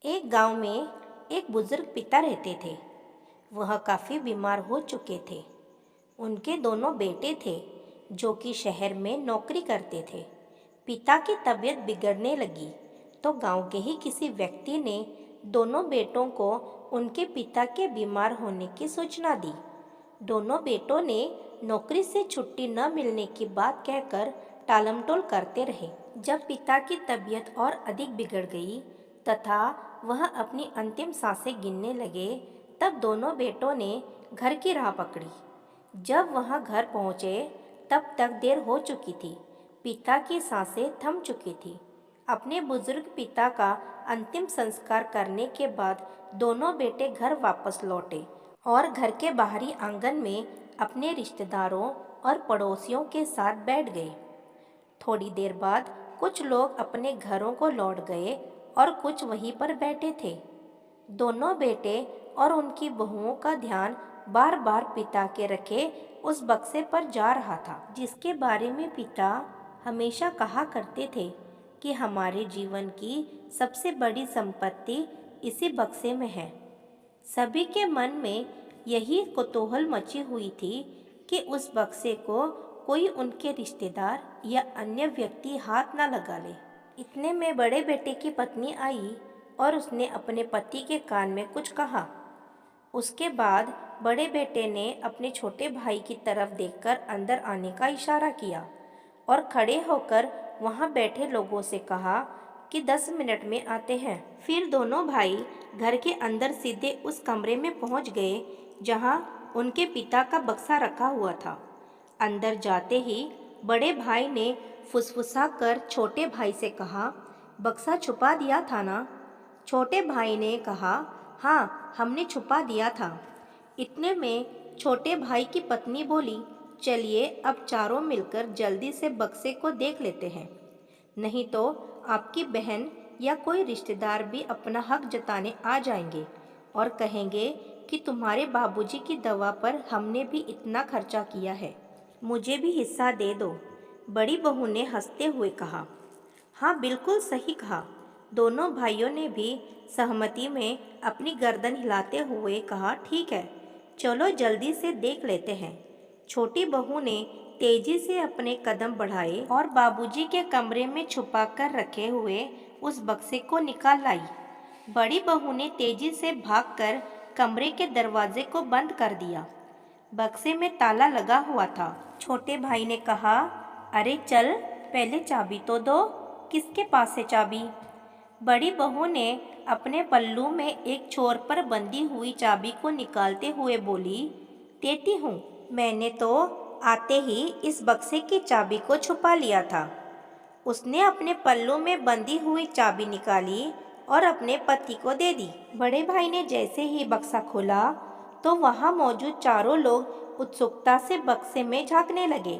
एक गांव में एक बुजुर्ग पिता रहते थे। वह काफ़ी बीमार हो चुके थे। उनके दोनों बेटे थे जो कि शहर में नौकरी करते थे। पिता की तबीयत बिगड़ने लगी तो गांव के ही किसी व्यक्ति ने दोनों बेटों को उनके पिता के बीमार होने की सूचना दी। दोनों बेटों ने नौकरी से छुट्टी न मिलने की बात कहकर टालमटोल करते रहे। जब पिता की तबीयत और अधिक बिगड़ गई तथा वह अपनी अंतिम सांसें गिनने लगे, तब दोनों बेटों ने घर की राह पकड़ी। जब वह घर पहुंचे तब तक देर हो चुकी थी। पिता की सांसें थम चुकी थी। अपने बुजुर्ग पिता का अंतिम संस्कार करने के बाद दोनों बेटे घर वापस लौटे और घर के बाहरी आंगन में अपने रिश्तेदारों और पड़ोसियों के साथ बैठ गए। थोड़ी देर बाद कुछ लोग अपने घरों को लौट गए और कुछ वहीं पर बैठे थे। दोनों बेटे और उनकी बहुओं का ध्यान बार बार पिता के रखे उस बक्से पर जा रहा था, जिसके बारे में पिता हमेशा कहा करते थे कि हमारे जीवन की सबसे बड़ी संपत्ति इसी बक्से में है। सभी के मन में यही कौतूहल मची हुई थी कि उस बक्से को कोई उनके रिश्तेदार या अन्य व्यक्ति हाथ ना लगा ले। इतने में बड़े बेटे की पत्नी आई और उसने अपने पति के कान में कुछ कहा। उसके बाद बड़े बेटे ने अपने छोटे भाई की तरफ देखकर अंदर आने का इशारा किया और खड़े होकर वहां बैठे लोगों से कहा कि 10 मिनट में आते हैं। फिर दोनों भाई घर के अंदर सीधे उस कमरे में पहुंच गए जहां उनके पिता का बक्सा रखा हुआ था। अंदर जाते ही बड़े भाई ने फुसफुसा कर छोटे भाई से कहा, बक्सा छुपा दिया था ना? छोटे भाई ने कहा, हाँ, हमने छुपा दिया था। इतने में छोटे भाई की पत्नी बोली, चलिए अब चारों मिलकर जल्दी से बक्से को देख लेते हैं, नहीं तो आपकी बहन या कोई रिश्तेदार भी अपना हक जताने आ जाएंगे और कहेंगे कि तुम्हारे बाबूजी की दवा पर हमने भी इतना खर्चा किया है, मुझे भी हिस्सा दे दो। बड़ी बहू ने हंसते हुए कहा, हाँ, बिल्कुल सही कहा। दोनों भाइयों ने भी सहमति में अपनी गर्दन हिलाते हुए कहा, ठीक है, चलो जल्दी से देख लेते हैं। छोटी बहू ने तेजी से अपने कदम बढ़ाए और बाबूजी के कमरे में छुपा कर रखे हुए उस बक्से को निकाल लाई। बड़ी बहू ने तेजी से भागकर कमरे के दरवाजे को बंद कर दिया। बक्से में ताला लगा हुआ था। छोटे भाई ने कहा, अरे चल, पहले चाबी तो दो। किसके पास है चाबी? बड़ी बहू ने अपने पल्लू में एक छोर पर बंधी हुई चाबी को निकालते हुए बोली, देती हूँ, मैंने तो आते ही इस बक्से की चाबी को छुपा लिया था। उसने अपने पल्लू में बंधी हुई चाबी निकाली और अपने पति को दे दी। बड़े भाई ने जैसे ही बक्सा खोला तो वहां मौजूद चारों लोग उत्सुकता से बक्से में झांकने लगे।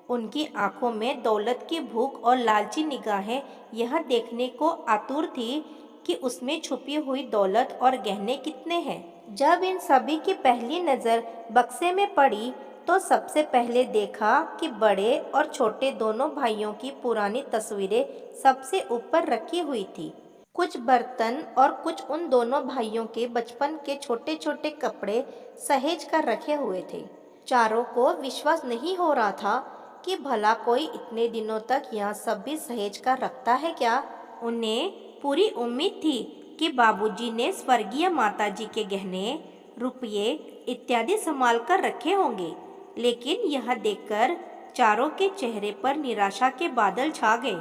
उनकी आंखों में दौलत की भूख और लालची निगाहें यह देखने को आतुर थी कि उसमें छुपी हुई दौलत और गहने कितने हैं। जब इन सभी की पहली नज़र बक्से में पड़ी तो सबसे पहले देखा कि बड़े और छोटे दोनों भाइयों की पुरानी तस्वीरें सबसे ऊपर रखी हुई थी। कुछ बर्तन और कुछ उन दोनों भाइयों के बचपन के छोटे छोटे कपड़े सहेज कर रखे हुए थे। चारों को विश्वास नहीं हो रहा था कि भला कोई इतने दिनों तक यह सब भी सहेज कर रखता है क्या। उन्हें पूरी उम्मीद थी कि बाबूजी ने स्वर्गीय माताजी के गहने, रुपये इत्यादि संभाल कर रखे होंगे, लेकिन यह देखकर चारों के चेहरे पर निराशा के बादल छा गए।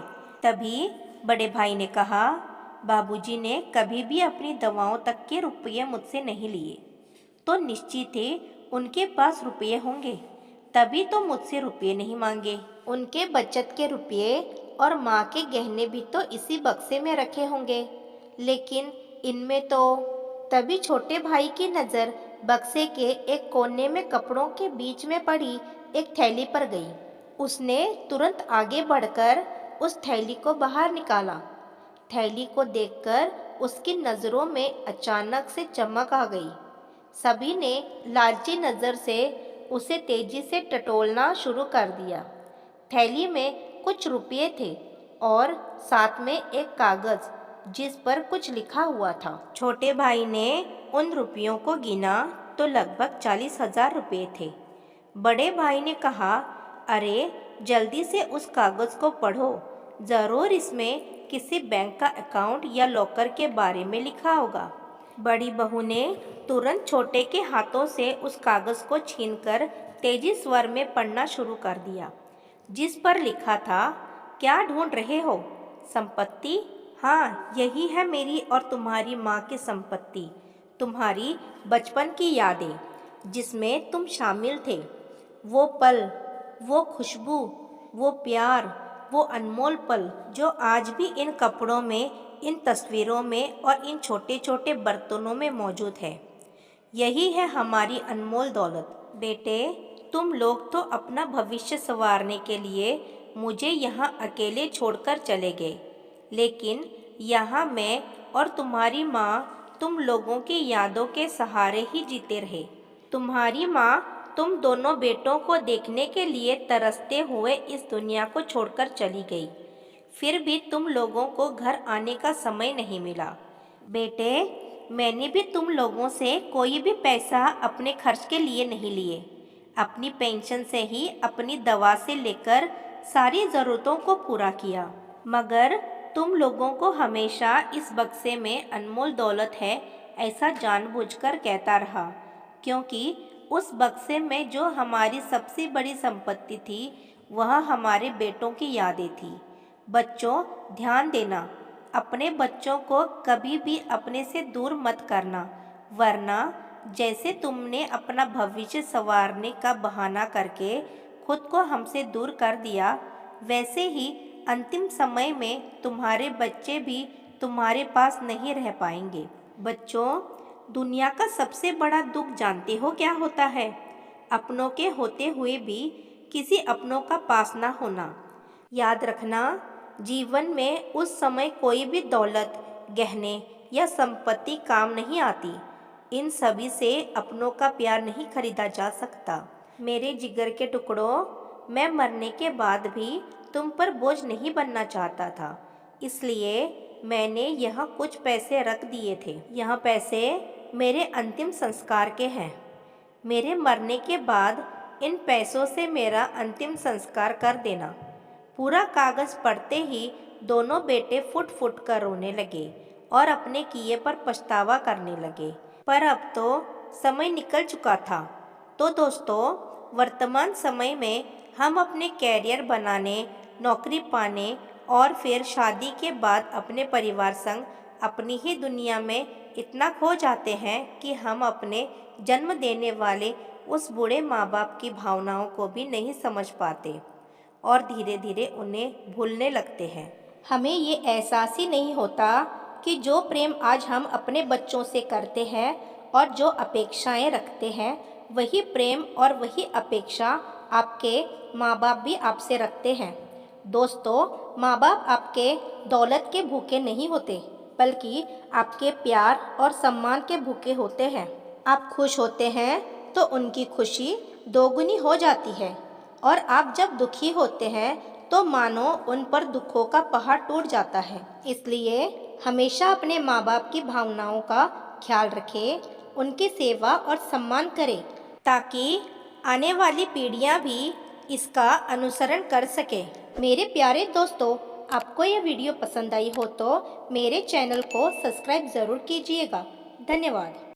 तभी बड़े भाई ने कहा, बाबूजी ने कभी भी अपनी दवाओं तक के रुपये मुझसे नहीं लिए, तो निश्चित ही उनके पास रुपये होंगे, तभी तो मुझसे रुपये नहीं मांगे। उनके बचत के रुपये और माँ के गहने भी तो इसी बक्से में रखे होंगे, लेकिन इनमें तो। तभी छोटे भाई की नज़र बक्से के एक कोने में कपड़ों के बीच में पड़ी एक थैली पर गई। उसने तुरंत आगे बढ़कर उस थैली को बाहर निकाला। थैली को देखकर उसकी नज़रों में अचानक से चमक आ गई। सभी ने लालची नज़र से उसे तेजी से टटोलना शुरू कर दिया। थैली में कुछ रुपये थे और साथ में एक कागज़ जिस पर कुछ लिखा हुआ था। छोटे भाई ने उन रुपयों को गिना तो लगभग 40,000 रुपये थे। बड़े भाई ने कहा, अरे जल्दी से उस कागज़ को पढ़ो, ज़रूर इसमें किसी बैंक का अकाउंट या लॉकर के बारे में लिखा होगा। बड़ी बहू ने तुरंत छोटे के हाथों से उस कागज़ को छीनकर तेजी स्वर में पढ़ना शुरू कर दिया, जिस पर लिखा था, क्या ढूंढ रहे हो? संपत्ति? हाँ, यही है मेरी और तुम्हारी माँ की संपत्ति, तुम्हारी बचपन की यादें जिसमें तुम शामिल थे। वो पल, वो खुशबू, वो प्यार, वो अनमोल पल जो आज भी इन कपड़ों में, इन तस्वीरों में और इन छोटे छोटे बर्तनों में मौजूद है। यही है हमारी अनमोल दौलत। बेटे, तुम लोग तो अपना भविष्य संवारने के लिए मुझे यहाँ अकेले छोड़कर चले गए, लेकिन यहाँ मैं और तुम्हारी माँ तुम लोगों की यादों के सहारे ही जीते रहे। तुम्हारी माँ तुम दोनों बेटों को देखने के लिए तरसते हुए इस दुनिया को छोड़कर चली गई। फिर भी तुम लोगों को घर आने का समय नहीं मिला। बेटे, मैंने भी तुम लोगों से कोई भी पैसा अपने खर्च के लिए नहीं लिए। अपनी पेंशन से ही अपनी दवा से लेकर सारी ज़रूरतों को पूरा किया। मगर तुम लोगों को हमेशा इस बक्से में अनमोल दौलत है ऐसा जानबूझकर कहता रहा, क्योंकि उस बक्से में जो हमारी सबसे बड़ी संपत्ति थी वह हमारे बेटों की यादें थी। बच्चों, ध्यान देना, अपने बच्चों को कभी भी अपने से दूर मत करना, वरना जैसे तुमने अपना भविष्य संवारने का बहाना करके खुद को हमसे दूर कर दिया, वैसे ही अंतिम समय में तुम्हारे बच्चे भी तुम्हारे पास नहीं रह पाएंगे। बच्चों, दुनिया का सबसे बड़ा दुख जानते हो क्या होता है? अपनों के होते हुए भी किसी अपनों का पास ना होना। याद रखना, जीवन में उस समय कोई भी दौलत, गहने या संपत्ति काम नहीं आती। इन सभी से अपनों का प्यार नहीं खरीदा जा सकता। मेरे जिगर के टुकड़ों, मैं मरने के बाद भी तुम पर बोझ नहीं बनना चाहता था, इसलिए मैंने यहाँ कुछ पैसे रख दिए थे। यह पैसे मेरे अंतिम संस्कार के हैं। मेरे मरने के बाद इन पैसों से मेरा अंतिम संस्कार कर देना। पूरा कागज़ पढ़ते ही दोनों बेटे फुट फुट कर रोने लगे और अपने किए पर पछतावा करने लगे। पर अब तो समय निकल चुका था। तो दोस्तों, वर्तमान समय में हम अपने कैरियर बनाने, नौकरी पाने और फिर शादी के बाद अपने परिवार संग अपनी ही दुनिया में इतना खो जाते हैं कि हम अपने जन्म देने वाले उस बूढ़े माँ बाप की भावनाओं को भी नहीं समझ पाते और धीरे धीरे उन्हें भूलने लगते हैं। हमें ये एहसास ही नहीं होता कि जो प्रेम आज हम अपने बच्चों से करते हैं और जो अपेक्षाएं रखते हैं, वही प्रेम और वही अपेक्षा आपके माँ बाप भी आपसे रखते हैं। दोस्तों, माँ बाप आपके दौलत के भूखे नहीं होते, बल्कि आपके प्यार और सम्मान के भूखे होते हैं। आप खुश होते हैं तो उनकी खुशी दोगुनी हो जाती है, और आप जब दुखी होते हैं तो मानो उन पर दुखों का पहाड़ टूट जाता है। इसलिए हमेशा अपने माँ बाप की भावनाओं का ख्याल रखें, उनकी सेवा और सम्मान करें, ताकि आने वाली पीढ़ियाँ भी इसका अनुसरण कर सकें। मेरे प्यारे दोस्तों, आपको यह वीडियो पसंद आई हो तो मेरे चैनल को सब्सक्राइब ज़रूर कीजिएगा। धन्यवाद।